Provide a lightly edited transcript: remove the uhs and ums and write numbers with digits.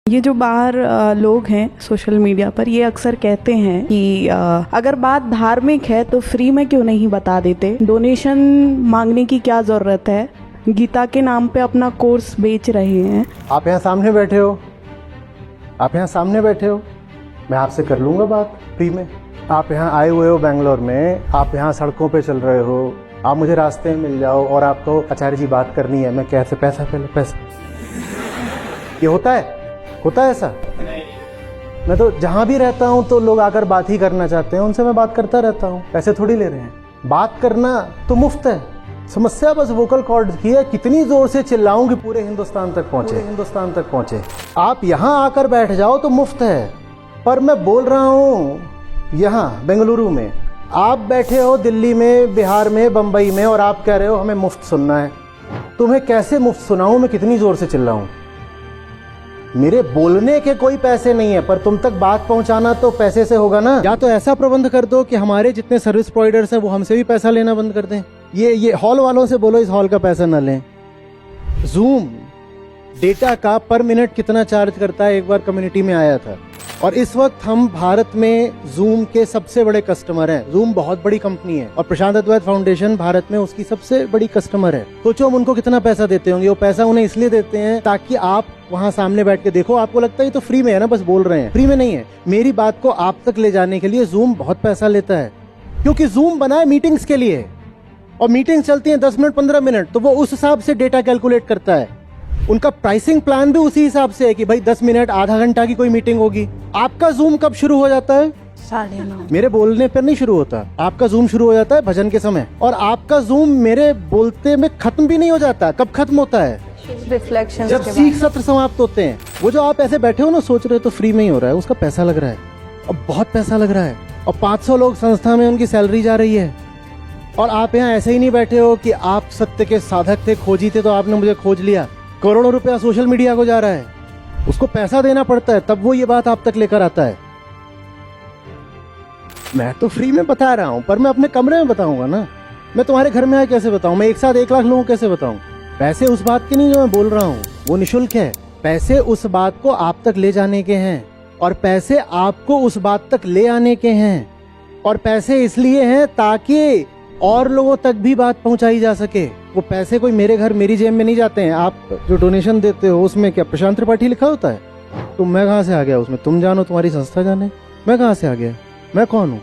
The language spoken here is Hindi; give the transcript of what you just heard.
ये जो बाहर लोग हैं सोशल मीडिया पर, ये अक्सर कहते हैं कि अगर बात धार्मिक है तो फ्री में क्यों नहीं बता देते, डोनेशन मांगने की क्या ज़रूरत है, गीता के नाम पे अपना कोर्स बेच रहे हैं। आप यहाँ सामने बैठे हो, मैं आपसे कर लूँगा बात फ्री में। आप यहाँ आए हुए हो बेंगलोर में, आप यहाँ सड़कों पे चल रहे हो, आप मुझे रास्ते में मिल जाओ और आपको आचार्य जी बात करनी है, मैं कैसे पैसा ये होता है ऐसा? मैं तो जहाँ भी रहता हूँ तो लोग आकर बात ही करना चाहते हैं, उनसे मैं बात करता रहता हूँ, पैसे थोड़ी ले रहे हैं। बात करना तो मुफ्त है, समस्या बस वोकल कॉर्ड की है, कितनी जोर से चिल्लाऊं कि पूरे हिंदुस्तान तक पहुंचे। आप यहाँ आकर बैठ जाओ तो मुफ्त है, पर मैं बोल रहा हूँ यहाँ बेंगलुरु में, आप बैठे हो दिल्ली में, बिहार में, बंबई में, और आप कह रहे हो हमें मुफ्त सुनना है। तुम्हें कैसे मुफ्त सुनाऊं, मैं कितनी जोर से चिल्लाऊं? मेरे बोलने के कोई पैसे नहीं है, पर तुम तक बात पहुंचाना तो पैसे से होगा ना। या तो ऐसा प्रबंध कर दो कि हमारे जितने सर्विस प्रोवाइडर्स हैं वो हमसे भी पैसा लेना बंद कर दें। ये हॉल वालों से बोलो इस हॉल का पैसा ना लें। जूम डेटा का पर मिनट कितना चार्ज करता है, एक बार कम्युनिटी में आया था, और इस वक्त हम भारत में जूम के सबसे बड़े कस्टमर हैं। जूम बहुत बड़ी कंपनी है और प्रशांत अद्वैत फाउंडेशन भारत में उसकी सबसे बड़ी कस्टमर है। सोचो हम उनको कितना पैसा देते होंगे। वो पैसा उन्हें इसलिए देते हैं ताकि आप वहाँ सामने बैठ के देखो। आपको लगता है ये तो फ्री में है ना, बस बोल रहे हैं, फ्री में नहीं है। मेरी बात को आप तक ले जाने के लिए जूम बहुत पैसा लेता है, क्योंकि जूम बना है मीटिंग्स के लिए, और मीटिंग चलती है 10 मिनट 15 मिनट, तो वो उस हिसाब से डेटा कैलकुलेट करता है। उनका प्राइसिंग प्लान भी उसी हिसाब से है कि भाई 10 मिनट आधा घंटा की कोई मीटिंग होगी। आपका जूम कब शुरू हो जाता है? 9:30। मेरे बोलने पर नहीं शुरू होता, आपका जूम शुरू हो जाता है भजन के समय, और आपका जूम मेरे बोलते में खत्म भी नहीं हो जाता। कब खत्म होता है? रिफ्लेक्शन जब सीख सत्र समाप्त होते हैं। वो जो आप ऐसे बैठे हो ना, सोच रहे हो तो फ्री में ही हो रहा है, उसका पैसा लग रहा है, और बहुत पैसा लग रहा है, और 500 लोग संस्था में उनकी सैलरी जा रही है। और आप यहाँ ऐसे ही नहीं बैठे हो कि आप सत्य के साधक थे, खोजी थे, तो आपने मुझे खोज लिया। करोड़ों रुपया सोशल मीडिया को जा रहा है, उसको पैसा देना पड़ता है, तब वो ये बात आप तक लेकर आता है। मैं तो फ्री में बता रहा हूँ, पर मैं अपने कमरे में बताऊंगा ना। मैं तुम्हारे घर में आए कैसे बताऊं? मैं एक साथ 1 लाख लोगों को कैसे बताऊं? पैसे उस बात के नहीं जो मैं बोल रहा हूँ, वो निःशुल्क है। पैसे उस बात को आप तक ले जाने के हैं, और पैसे आपको उस बात तक ले आने के हैं, और पैसे इसलिए हैं ताकि और लोगों तक भी बात पहुंचाई जा सके। वो पैसे कोई मेरे घर मेरी जेब में नहीं जाते हैं। आप जो डोनेशन देते हो उसमें क्या प्रशांत त्रिपाठी लिखा होता है? तो मैं कहाँ से आ गया उसमें? तुम जानो, तुम्हारी संस्था जाने, मैं कहाँ से आ गया? मैं कौन हूँ?